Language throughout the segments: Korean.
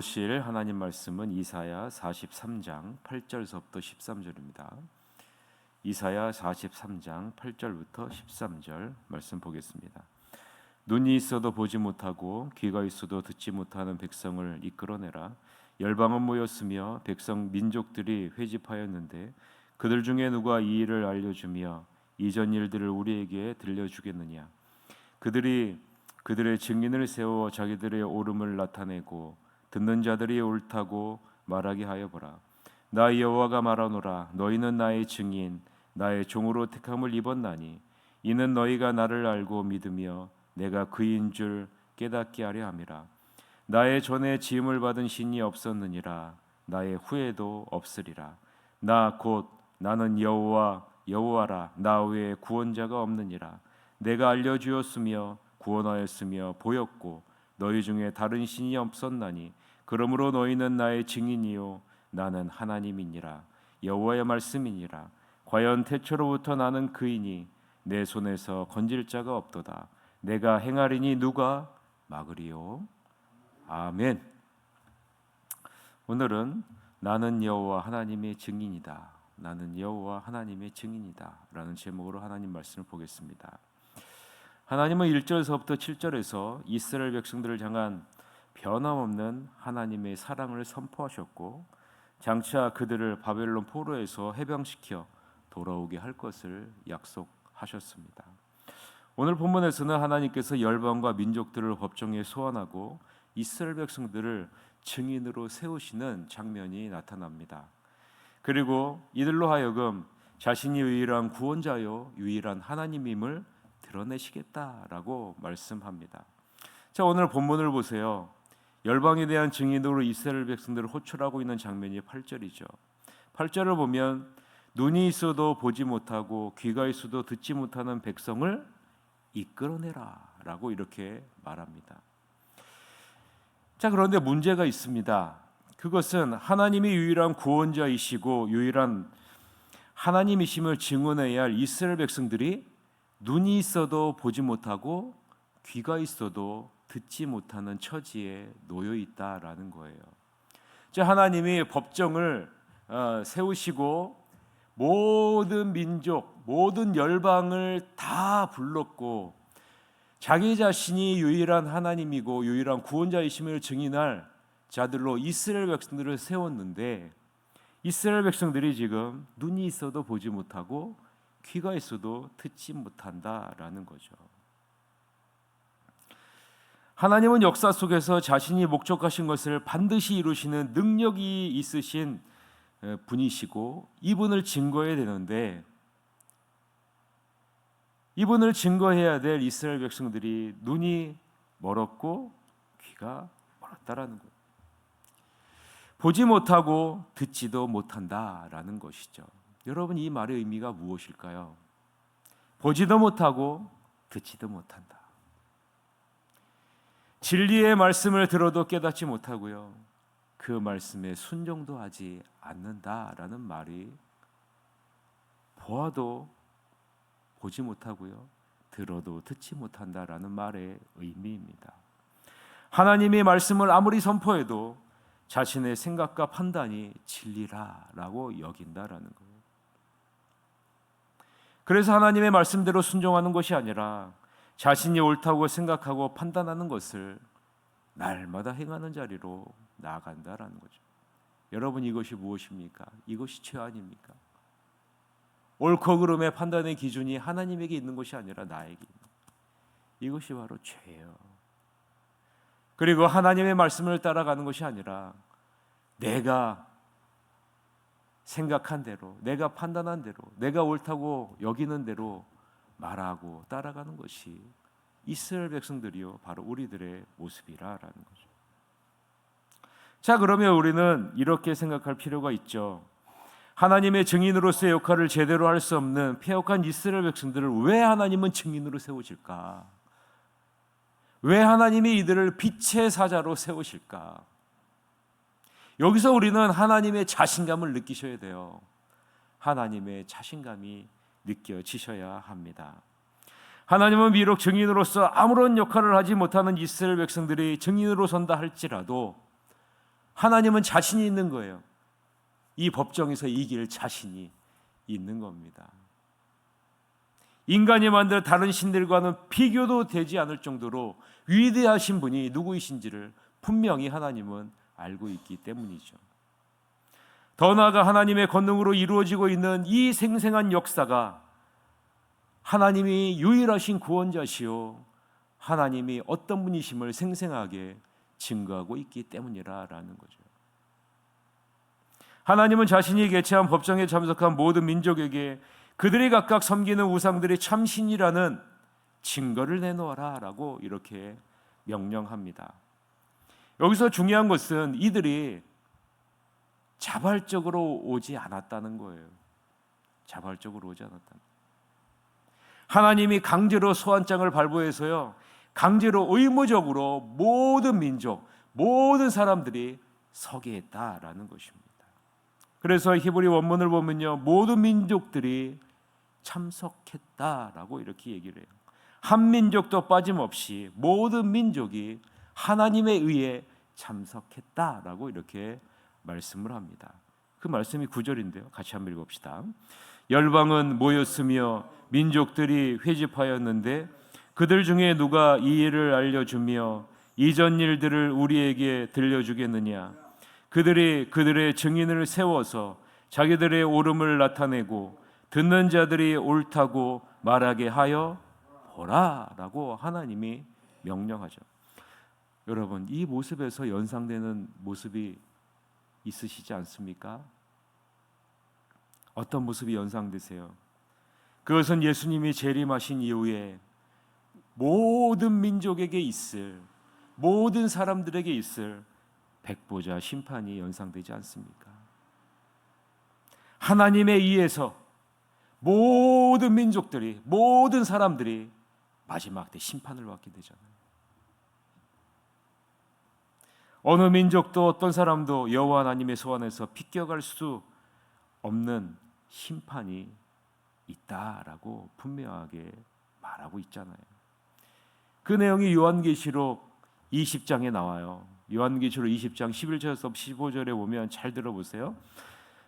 보실 하나님 말씀은 이사야 43장 8절서부터 13절입니다. 이사야 43장 8절부터 13절 말씀 보겠습니다. 눈이 있어도 보지 못하고 귀가 있어도 듣지 못하는 백성을 이끌어내라. 열방은 모였으며 백성 민족들이 회집하였는데 그들 중에 누가 이 일을 알려주며 이전 일들을 우리에게 들려주겠느냐. 그들이 그들의 증인을 세워 자기들의 옳음을 나타내고 듣는 자들이 옳다고 말하게 하여 보라. 나 여호와가 말하노라. 너희는 나의 증인 나의 종으로 택함을 입었나니 이는 너희가 나를 알고 믿으며 내가 그인 줄 깨닫게 하려 함이라. 나의 전에 지음을 받은 신이 없었느니라. 나의 후에도 없으리라. 나 곧 나는 여호와라. 나 외에 구원자가 없느니라. 내가 알려주었으며 구원하였으며 보였고 너희 중에 다른 신이 없었나니 그러므로 너희는 나의 증인이요 나는 하나님이니라. 여호와의 말씀이니라. 과연 태초로부터 나는 그이니 내 손에서 건질 자가 없도다. 내가 행하리니 누가 막으리요. 아멘. 오늘은 나는 여호와 하나님의 증인이다. 나는 여호와 하나님의 증인이다 라는 제목으로 하나님 말씀을 보겠습니다. 하나님은 1절서부터 7절에서 이스라엘 백성들을 향한 변함없는 하나님의 사랑을 선포하셨고 장차 그들을 바벨론 포로에서 해방시켜 돌아오게 할 것을 약속하셨습니다. 오늘 본문에서는 하나님께서 열방과 민족들을 법정에 소환하고 이스라엘 백성들을 증인으로 세우시는 장면이 나타납니다. 그리고 이들로 하여금 자신이 유일한 구원자요 유일한 하나님임을 드러내시겠다라고 말씀합니다. 자, 오늘 본문을 보세요. 열방에 대한 증인으로 이스라엘 백성들을 호출하고 있는 장면이 8절이죠. 8절을 보면 눈이 있어도 보지 못하고 귀가 있어도 듣지 못하는 백성을 이끌어내라 라고 이렇게 말합니다. 자, 그런데 문제가 있습니다. 그것은 하나님이 유일한 구원자이시고 유일한 하나님이심을 증언해야 할 이스라엘 백성들이 눈이 있어도 보지 못하고 귀가 있어도 듣지 못하는 처지에 놓여 있다라는 거예요. 자, 하나님이 법정을 세우시고 모든 민족, 모든 열방을 다 불렀고 자기 자신이 유일한 하나님이고 유일한 구원자이심을 증인할 자들로 이스라엘 백성들을 세웠는데 이스라엘 백성들이 지금 눈이 있어도 보지 못하고 귀가 있어도 듣지 못한다라는 거죠. 하나님은 역사 속에서 자신이 목적하신 것을 반드시 이루시는 능력이 있으신 분이시고 이분을 증거해야 되는데 이분을 증거해야 될 이스라엘 백성들이 눈이 멀었고 귀가 멀었다라는 거예요. 보지 못하고 듣지도 못한다라는 것이죠. 여러분, 이 말의 의미가 무엇일까요? 보지도 못하고 듣지도 못한다. 진리의 말씀을 들어도 깨닫지 못하고요. 그 말씀에 순종도 하지 않는다라는 말이 보아도 보지 못하고요. 들어도 듣지 못한다라는 말의 의미입니다. 하나님의 말씀을 아무리 선포해도 자신의 생각과 판단이 진리라라고 여긴다라는 거예요. 그래서 하나님의 말씀대로 순종하는 것이 아니라 자신이 옳다고 생각하고 판단하는 것을 날마다 행하는 자리로 나아간다라는 거죠. 여러분, 이것이 무엇입니까? 이것이 죄 아닙니까? 옳고 그름의 판단의 기준이 하나님에게 있는 것이 아니라 나에게 있는 것. 이것이 바로 죄예요. 그리고 하나님의 말씀을 따라가는 것이 아니라 내가 생각한 대로, 내가 판단한 대로, 내가 옳다고 여기는 대로 말하고 따라가는 것이 이스라엘 백성들이요 바로 우리들의 모습이라라는 거죠. 자, 그러면 우리는 이렇게 생각할 필요가 있죠. 하나님의 증인으로서의 역할을 제대로 할 수 없는 패역한 이스라엘 백성들을 왜 하나님은 증인으로 세우실까? 왜 하나님이 이들을 빛의 사자로 세우실까? 여기서 우리는 하나님의 자신감을 느끼셔야 돼요. 하나님의 자신감이 느껴지셔야 합니다. 하나님은 비록 증인으로서 아무런 역할을 하지 못하는 이스라엘 백성들이 증인으로 선다 할지라도 하나님은 자신이 있는 거예요. 이 법정에서 이길 자신이 있는 겁니다. 인간이 만든 다른 신들과는 비교도 되지 않을 정도로 위대하신 분이 누구이신지를 분명히 하나님은 알고 있기 때문이죠. 더 나아가 하나님의 권능으로 이루어지고 있는 이 생생한 역사가 하나님이 유일하신 구원자시요 하나님이 어떤 분이심을 생생하게 증거하고 있기 때문이라는 거죠. 하나님은 자신이 개최한 법정에 참석한 모든 민족에게 그들이 각각 섬기는 우상들이 참신이라는 증거를 내놓아라 라고 이렇게 명령합니다. 여기서 중요한 것은 이들이 자발적으로 오지 않았다는 거예요. 자발적으로 오지 않았다. 하나님이 강제로 소환장을 발부해서요, 강제로 의무적으로 모든 민족, 모든 사람들이 서게 했다라는 것입니다. 그래서 히브리 원문을 보면요, 모든 민족들이 참석했다라고 이렇게 얘기를 해요. 한 민족도 빠짐없이 모든 민족이 하나님에 의해 참석했다라고 이렇게 말씀을 합니다. 그 말씀이 9절인데요. 같이 한번 읽읍시다. 열방은 모였으며 민족들이 회집하였는데 그들 중에 누가 이 일을 알려주며 이전 일들을 우리에게 들려주겠느냐? 그들이 그들의 증인을 세워서 자기들의 옳음을 나타내고 듣는 자들이 옳다고 말하게 하여 보라라고 하나님이 명령하죠. 여러분, 이 모습에서 연상되는 모습이 있으시지 않습니까? 어떤 모습이 연상되세요? 그것은 예수님이 재림하신 이후에 모든 민족에게 있을, 모든 사람들에게 있을 백보자 심판이 연상되지 않습니까? 하나님에 의해서 모든 민족들이, 모든 사람들이 마지막 때 심판을 받게 되잖아요. 어느 민족도 어떤 사람도 여호와 하나님의 소환에서 비껴갈 수 없는 심판이 있다라고 분명하게 말하고 있잖아요. 그 내용이 요한계시록 20장에 나와요. 요한계시록 20장 11절에서 15절에 보면 잘 들어보세요.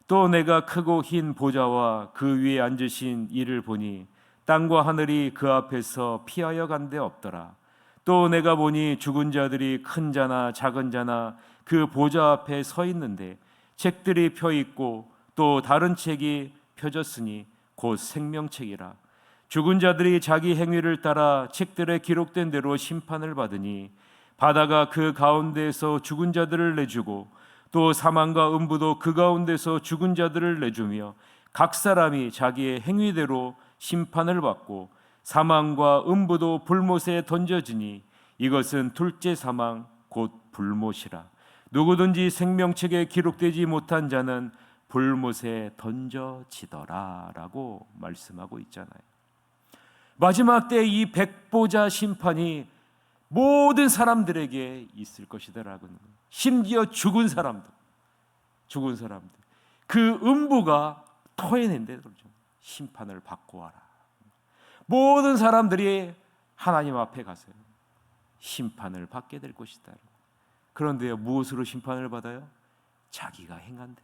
또 내가 크고 흰 보좌와 그 위에 앉으신 이를 보니 땅과 하늘이 그 앞에서 피하여 간 데 없더라. 또 내가 보니 죽은 자들이 큰 자나 작은 자나 그 보좌 앞에 서 있는데 책들이 펴 있고 또 다른 책이 펴졌으니 곧 생명책이라. 죽은 자들이 자기 행위를 따라 책들에 기록된 대로 심판을 받으니 바다가 그 가운데에서 죽은 자들을 내주고 또 사망과 음부도 그 가운데서 죽은 자들을 내주며 각 사람이 자기의 행위대로 심판을 받고 사망과 음부도 불못에 던져지니 이것은 둘째 사망 곧 불못이라. 누구든지 생명책에 기록되지 못한 자는 불못에 던져지더라 라고 말씀하고 있잖아요. 마지막 때 이 백보자 심판이 모든 사람들에게 있을 것이다라고. 심지어 죽은 사람들 그 음부가 토해낸대. 그렇죠. 심판을 받고 와라. 모든 사람들이 하나님 앞에 가서요, 심판을 받게 될 것이다. 그런데요, 무엇으로 심판을 받아요? 자기가 행한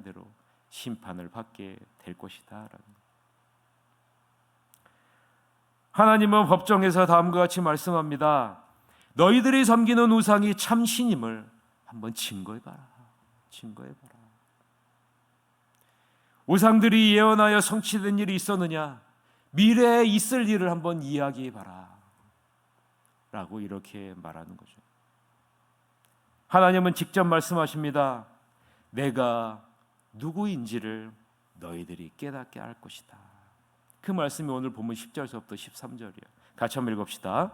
대로 심판을 받게 될 것이다. 하나님은 법정에서 다음과 같이 말씀합니다. 너희들이 섬기는 우상이 참신임을 한번 증거해봐라. 우상들이 예언하여 성취된 일이 있었느냐? 미래에 있을 일을 한번 이야기해봐라 라고 이렇게 말하는 거죠. 하나님은 직접 말씀하십니다. 내가 누구인지를 너희들이 깨닫게 할 것이다. 그 말씀이 오늘 본문 10절서부터 13절이에요. 같이 한번 읽읍시다.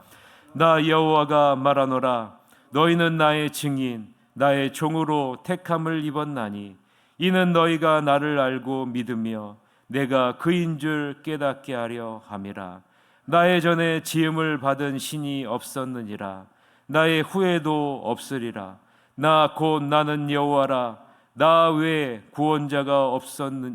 나 여호와가 말하노라. 너희는 나의 증인, 나의 종으로 택함을 입었나니 이는 너희가 나를 알고 믿으며 내가 그인 줄 깨닫게 하려 함이라. 나의 전에 지음을 받은 신이 없었느니라. 나의 후에도 없으리라. 나 곧 나는 여호와라. 나 외에 구원자가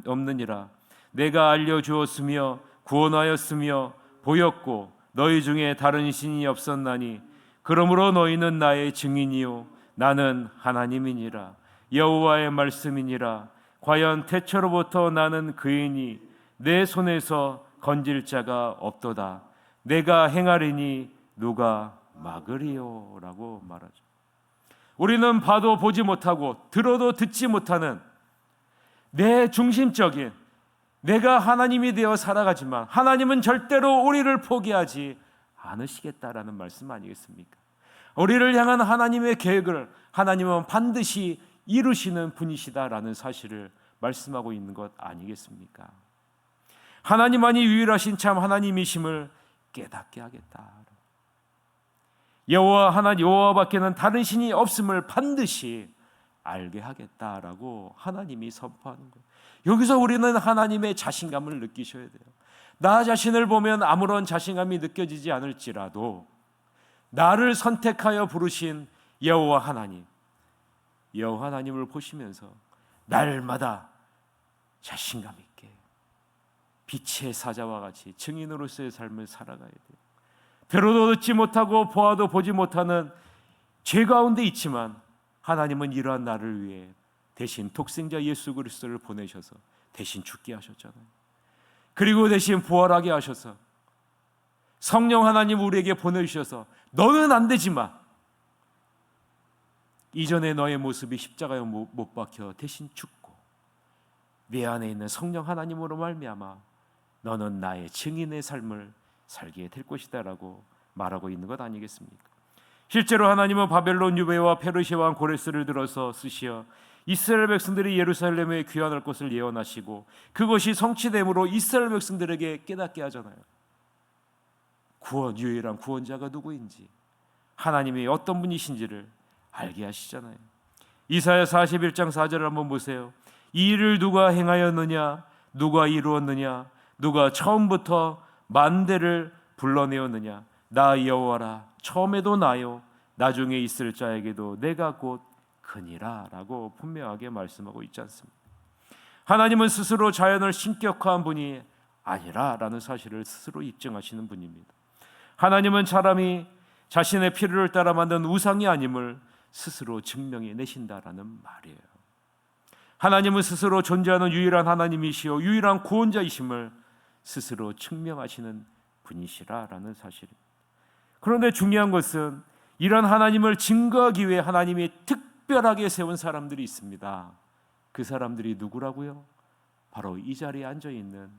없느니라. 내가 알려주었으며 구원하였으며 보였고 너희 중에 다른 신이 없었나니 그러므로 너희는 나의 증인이요 나는 하나님이니라. 여호와의 말씀이니라. 과연 태초로부터 나는 그이니 내 손에서 건질 자가 없도다. 내가 행하리니 누가 막으리요? 라고 말하죠. 우리는 봐도 보지 못하고 들어도 듣지 못하는 내 중심적인 내가 하나님이 되어 살아가지만 하나님은 절대로 우리를 포기하지 않으시겠다라는 말씀 아니겠습니까? 우리를 향한 하나님의 계획을 하나님은 반드시 이루시는 분이시다라는 사실을 말씀하고 있는 것 아니겠습니까? 하나님만이 유일하신 참 하나님이심을 깨닫게 하겠다. 여호와밖에는 다른 신이 없음을 반드시 알게 하겠다라고 하나님이 선포하는 거예요. 여기서 우리는 하나님의 자신감을 느끼셔야 돼요. 나 자신을 보면 아무런 자신감이 느껴지지 않을지라도 나를 선택하여 부르신 여호와 하나님을 보시면서 날마다 자신감 있게 빛의 사자와 같이 증인으로서의 삶을 살아가야 돼요. 들어도 듣지 못하고 보아도 보지 못하는 죄 가운데 있지만 하나님은 이러한 나를 위해 대신 독생자 예수 그리스도를 보내셔서 대신 죽게 하셨잖아요. 그리고 대신 부활하게 하셔서 성령 하나님 우리에게 보내주셔서 너는 안 되지만 이전에 너의 모습이 십자가에 못 박혀 대신 죽고 내 안에 있는 성령 하나님으로 말미암아 너는 나의 증인의 삶을 살게 될 것이다 라고 말하고 있는 것 아니겠습니까? 실제로 하나님은 바벨론 유배와 페르시아 왕 고레스를 들어서 쓰시어 이스라엘 백성들이 예루살렘에 귀환할 것을 예언하시고 그것이 성취됨으로 이스라엘 백성들에게 깨닫게 하잖아요. 유일한 구원자가 누구인지 하나님이 어떤 분이신지를 알게 하시잖아요. 이사야 41장 4절을 한번 보세요. 이 일을 누가 행하였느냐? 누가 이루었느냐? 누가 처음부터 만대를 불러내었느냐? 나 여호와라. 처음에도 나요 나중에 있을 자에게도 내가 곧 그니라 라고 분명하게 말씀하고 있지 않습니까? 하나님은 스스로 자연을 신격화한 분이 아니라 라는 사실을 스스로 입증하시는 분입니다. 하나님은 사람이 자신의 필요를 따라 만든 우상이 아님을 스스로 증명해 내신다라는 말이에요. 하나님은 스스로 존재하는 유일한 하나님이시요 유일한 구원자이심을 스스로 증명하시는 분이시라라는 사실입니다. 그런데 중요한 것은 이런 하나님을 증거하기 위해 하나님이 특별하게 세운 사람들이 있습니다. 그 사람들이 누구라고요? 바로 이 자리에 앉아있는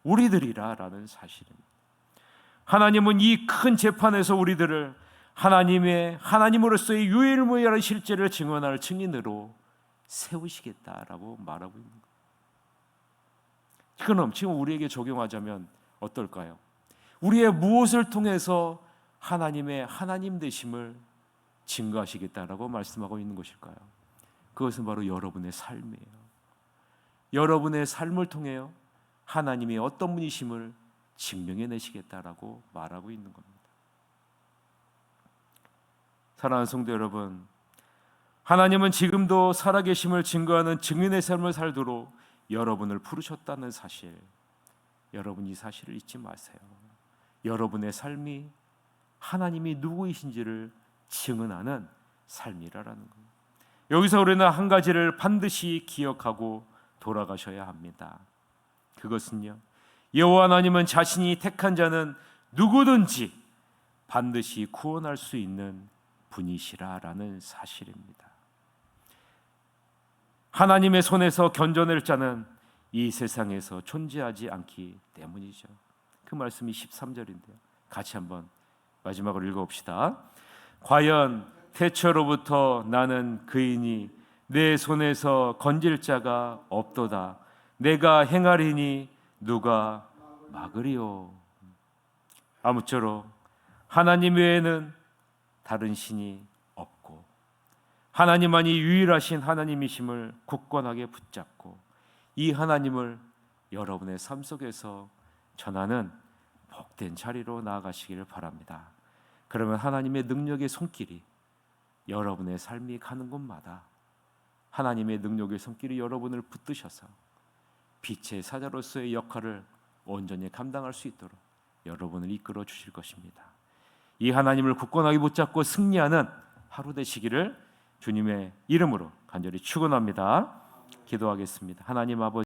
우리들이라는 사실입니다. 하나님은 이 큰 재판에서 우리들을 하나님으로서의 유일무이한 실제를 증언할 증인으로 세우시겠다라고 말하고 있는 거예요. 그럼 지금 우리에게 적용하자면 어떨까요? 우리의 무엇을 통해서 하나님의 하나님 되심을 증거하시겠다라고 말씀하고 있는 것일까요? 그것은 바로 여러분의 삶이에요. 여러분의 삶을 통해요 하나님이 어떤 분이심을 증명해 내시겠다라고 말하고 있는 겁니다. 사랑하는 성도 여러분, 하나님은 지금도 살아계심을 증거하는 증인의 삶을 살도록 여러분을 부르셨다는 사실, 여러분 이 사실을 잊지 마세요. 여러분의 삶이 하나님이 누구이신지를 증언하는 삶이라는 겁니다. 여기서 우리는 한 가지를 반드시 기억하고 돌아가셔야 합니다. 그것은요, 여호와 하나님은 자신이 택한 자는 누구든지 반드시 구원할 수 있는 분이시라라는 사실입니다. 하나님의 손에서 견뎌낼 자는 이 세상에서 존재하지 않기 때문이죠. 그 말씀이 13절인데요. 같이 한번 마지막으로 읽어봅시다. 과연 태초로부터 나는 그이니 내 손에서 건질 자가 없도다. 내가 행하리니 누가 막으리요. 아무쪼록 하나님 외에는 다른 신이 없고 하나님만이 유일하신 하나님이심을 굳건하게 붙잡고 이 하나님을 여러분의 삶 속에서 전하는 복된 자리로 나아가시기를 바랍니다. 그러면 하나님의 능력의 손길이 여러분의 삶이 가는 곳마다 하나님의 능력의 손길이 여러분을 붙드셔서 빛의 사자로서의 역할을 온전히 감당할 수 있도록 여러분을 이끌어 주실 것입니다. 이 하나님을 굳건하게 붙잡고 승리하는 하루 되시기를 주님의 이름으로 간절히 축원합니다. 기도하겠습니다. 하나님 아버지,